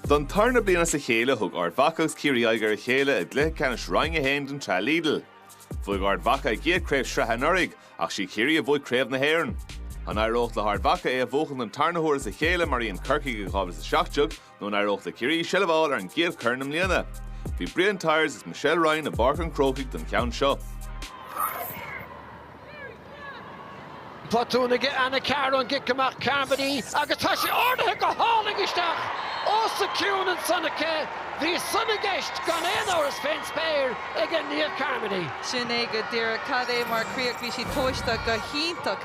Don tarna bliana sa chéile thug Ardmhacha's Ciarraí-4-14 chéile a Cluiche Ceannais Roinn a héin tra Lidl. Fuig Ardmhacha géad craibh sreithe norig ach sí Ciarraí a bhuaig craibh na héireann. An aireocht le Ardmhacha é a bhóchan an tarnathóir sa chéile mar íon Corcaigh go chabhas sa seachtug nó an aireocht le Ciarraí Shellabháil ar an géad churnam líana. Bhí Brian Tyres is Mhacha-0-11 Roinn a barc an Crocaigh don ceann seo. Platúna ge Anna Carron ge cymach Carmody agus tá sé ordathe go háling isteach ó sa ciún an sannacha hí sanna geist gan éon áras féin spéir ag an níomh Carmody. Sin é go dtír cad é mar críoch bhí si tóiste go híntaach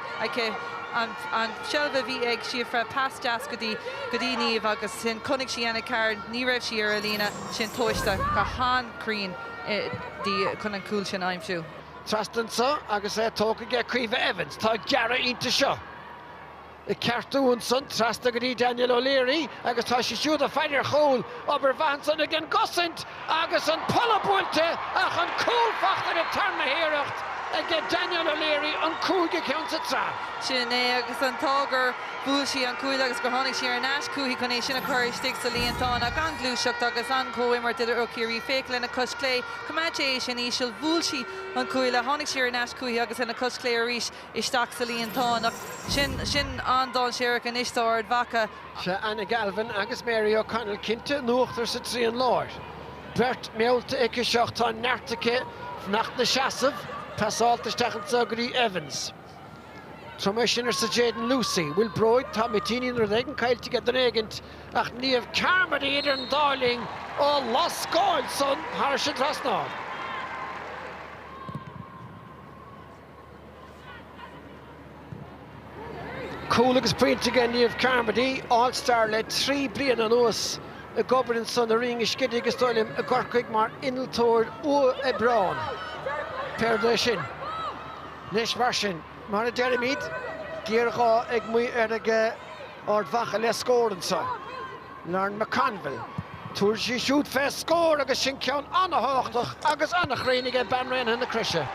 an seilbh bhí ag siomhre pastas go dtí níomh agus sin chunig sí Anna Carr ní raibh sí ar a lína sin tóiste go hán crín chun an cúil sin aimimsú. Trastansa agus é tóca ge Críomh Evans tá gearra ínta seo. I ceartún san trasta go dtí Daniel O'Leary agus tá sé siúd a feidir chóil obair bhainsan ag an gosint agus an pollabúilte ach an cúlfachtar a tarna héireacht ag Daniel O'Leary an cúige ceansa tra. Sin é agus an tágar bhúil sí an cúil agus go tháinig sí ar náis cúthaí chun é sin a chuir stig sa líontáin ach an glúiseacht agus an cóimar idir ó Ciarraí féic lena cos clé cumáid é sin ísisiil bhúil sí an cúil a tháinig sí ar náis cúthaí agus ina cos clé arís isteach sa líontáin ach sin andán séireach an istá Ardmhacha. Se Anna Galvin agus Mary O'Connell cinnte nuachtar sa tríon láir. Bert méolta ice seocht tá neartacha nach na seasamh Pasálta stachanta go dtí Evans. Tromissionar sa Jaden Lucy, Will Broid, Tommy Teenan ar dhegan cailte get an éigent ach níomh Carmody idir an dáling ó Las Gáil son thar sin trasnáil. Cool agus print again níomh Carmody, All-Star le 3 blian an uas a gobarn son a ring iscidi agus stoilm a gorcaig mar inaltóir ó Ebrán. Perda sin. Nis mar sin. Mar a Jeremid, Geará ag mui ag Ardmhacha le scóransa. Larn McConville. Túr sí siúd fé scór agus sin ceann anna háchtach agus anna chrénig ag banrain na crisise.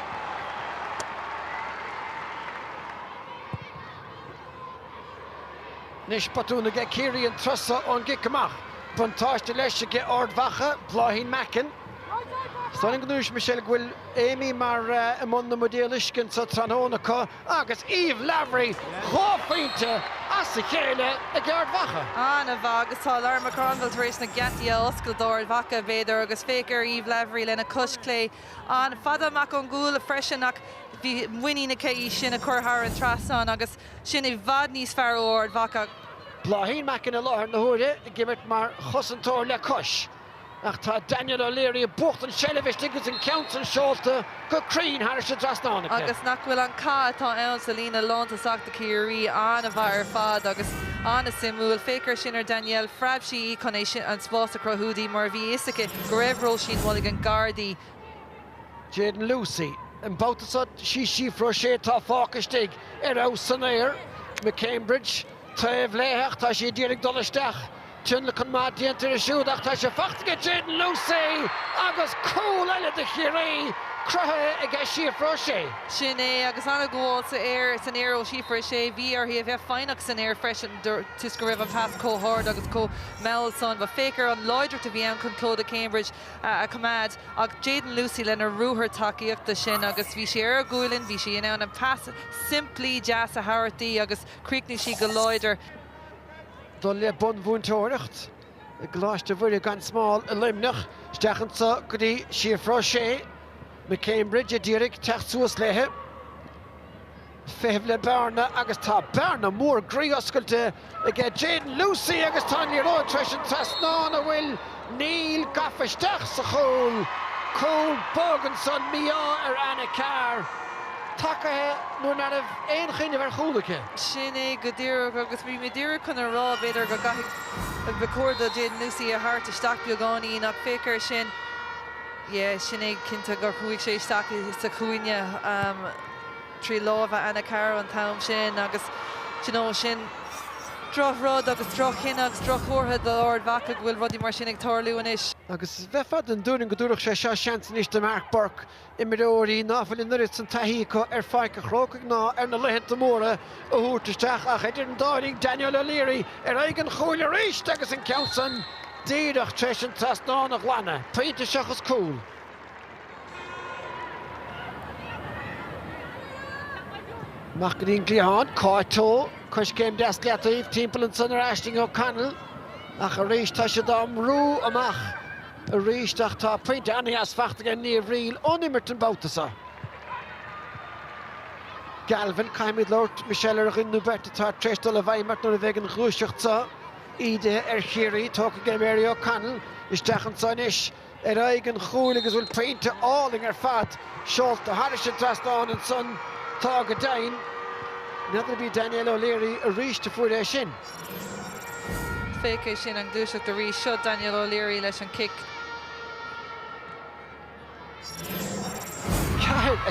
Nis patúna ge Ciarraí an trusa ón gicamach. Buntáiste leis ge Ardmhacha, Bláithín Mackin. Stunning gnúis Michelle Gwill, Amy mar amon na modéaliscin sa Tranónacha agus Eve Lavery, Buaicphointí as sa chéile ag Ardmhacha. Anna bha agus tá Armagh Cronville éis na gceantaí a oscaildó Ardmhacha bhéidir agus féicear Eve Lavery lena cos clé an fada mac an gúil a freisin ach bhí muoine na céí sin a churthar an trasán agus sin i bhd níos fearr ó Ardmhacha. Bláithín Mackin a láthir na huaide gimmit mar chosantóir le cos. Ach tá Daniel O'Leary a bucht an sellevist agus an count an seolta go crín thar sin trasnánacha. Agus nach bhfuil an cá atá ann sa lína lánta sagta Ciarraí anna bha ar fad agus anna simúil féicear sin ar Daniel freib sí chun é sin an spás a crothúdaí mar bhí isacha go raibh ról sin bhfuil an gardaí. Jaden Lucy an boutasad sí fro sé tá fácastig ar san éir me Cambridge taobh létheach tá sé dírig dolisteach. Tjunle kan ma dienter a siúd ach tá sé fachtige Jaden Lucy agus cool eile de Ciarraí cruthe ag siomhró sé. Sin é agus anna gháil sa éir san éir ó siomhró sé bhí ar hí a bheith feinach san éir freisin tus go raibh an pass cóthard agus có mell son ba féicear an láidir a bhí an chun Clóda Cambridge a cumáid ach Jaden Lucy lena rúthar takeíochta sin agus bhí sé ar gúilinn bhí sé an pass simplí jazz a Hartaí agus críicní si go láidir. Dul le bunmhúntóireacht a gláiste bhuiide gan smáil a limnach stechansa go dtí siomhró sé me Cambridge a dírig techt suas léthe. Féibh le Berna agus tá Berna mór gríoscailte ag Jaden Lucy agus tá níró treis an trasnána bhfuil níl gafaisteach sa chóil. Cóil bógan san míá ar Anna Carr. Takathe nó narmh éon chinine bhar chúlacha. Sin é go dtíreach agus bhí mé dtíreach chun a rá bhéidir go gaithigh becórda Jaden Lucy a thart isteach beagáí nach féicear sin. Sin é cinnte gur chuaigh sé isteach sa chuine trí lámh Anna Carr an tam sin agus sin drochrád agus drochin agus drochórtha do Ardmhacha bhfuil rudí mar sin ag tarlú inis. Agus bheith fad an dúrin go dúireach sé seo seansan iste Mark Burke i mireoirí náfuil in nurit san taithí ar feic a chrócaigh ná ar na leithe móra a thuairtaisteach ach idir an dáirig Daniel O'Leary ar aigen chúil a réist agus an ceansan Díreach treis an trasnánach lana. Peinte seachas cool. Machgadín Glián, Cáitó, Cuis céim desgliataíh timpeall an Sunar Ashling O'Connell. Ach a rís tá sé dám rú amach. A ríisteach tá peinte anna as fachtaige ní riil onimmert an bautasa. Galvin caiimid Lord Michelle ar rinú berta tá treistal a bhaimart nó a bheith an chlúiseacht ide Kerry tóca Mary O'Connell isteach an sanis aig an chúil agus bhfuil peinte áling ar fad seolt a Harris an trasnán an son tá go dain. Nadidir bí Daniel O'Leary a ríiste fuair é sin. Féice sin an dúiseach de rís seo Daniel O'Leary leis an kick.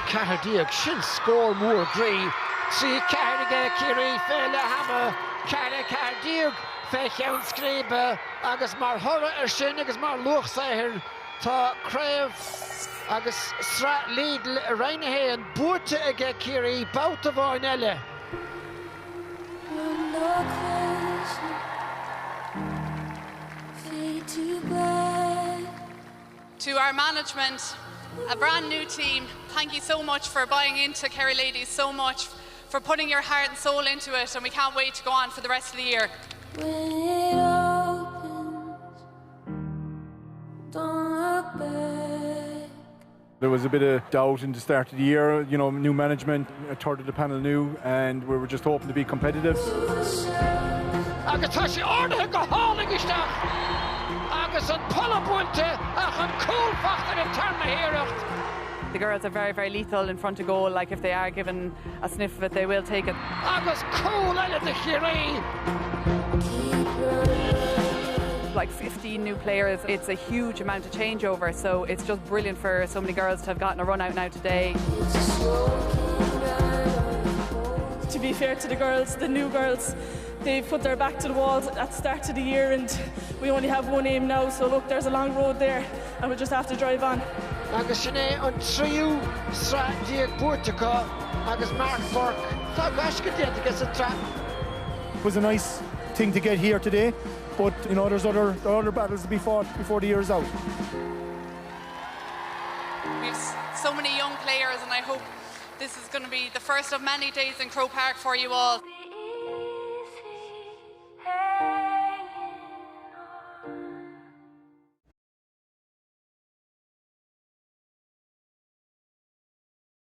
Cahir díag sin scór mór grí. Trí cahir aige Ciarraí fé le hama. Cahir díag fé cheann scríbe agus mar thora ar sin agus mar luachsaithir tá craobh agus sra Lidl a reinithe an buaite aige Ciarraí bouta bháin eile. To our management, a brand new team, thank you so much for buying into Kerry Ladies, so much for putting your heart and soul into it, and we can't wait to go on for the rest of the year. When it opens, don't look back. There was a bit of doubt in the start of the year, you know, new management, a third of the panel new, and we were just hoping to be competitive. Agus tá sé orthe go hálaigh isteach. Agus an pola buaite ach an cúlfachtar in term na híireacht. The girls are very, very lethal in front of goal. Like if they are given a sniff of it, they will take it. Agus cool eile de Ciarraí. Like 15 new players, it's a huge amount of changeover. So it's just brilliant for so many girls to have gotten a run out now today. To be fair to the girls, the new girls, they've put their back to the wall at the start of the year, and we only have one aim now, so look, there's a long road there and we'll just have to drive on. Agus sinné an tríú sra díag buaitecha agus Mark Burke tá gaisce déanta agus an trap. It was a nice thing to get here today, but you know, there are other battles to be fought before the year is out. We have so many young players, and I hope this is going to be the first of many days in Croke Park for you all.